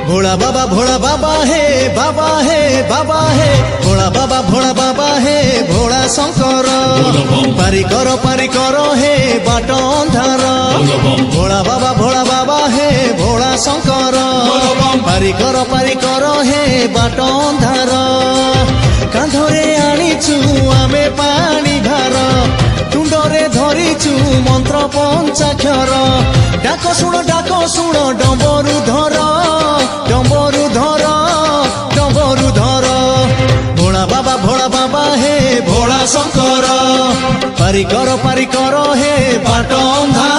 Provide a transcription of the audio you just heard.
भोला बाबा हे बाबा हे बाबा हे भोला बाबा हे भोला शंकर पारी करो हे बाट अंधार भोला बाबा हे भोला शंकर पारी करो हे बाट अंधार कांधरे आनीचु आमे पानी भार तुंडरे धरिचु मंत्र पंचाक्षर डाक शुण डंबरु धर भोला बाबा हे भोला शंकर पारी करो हे बाट अंधार।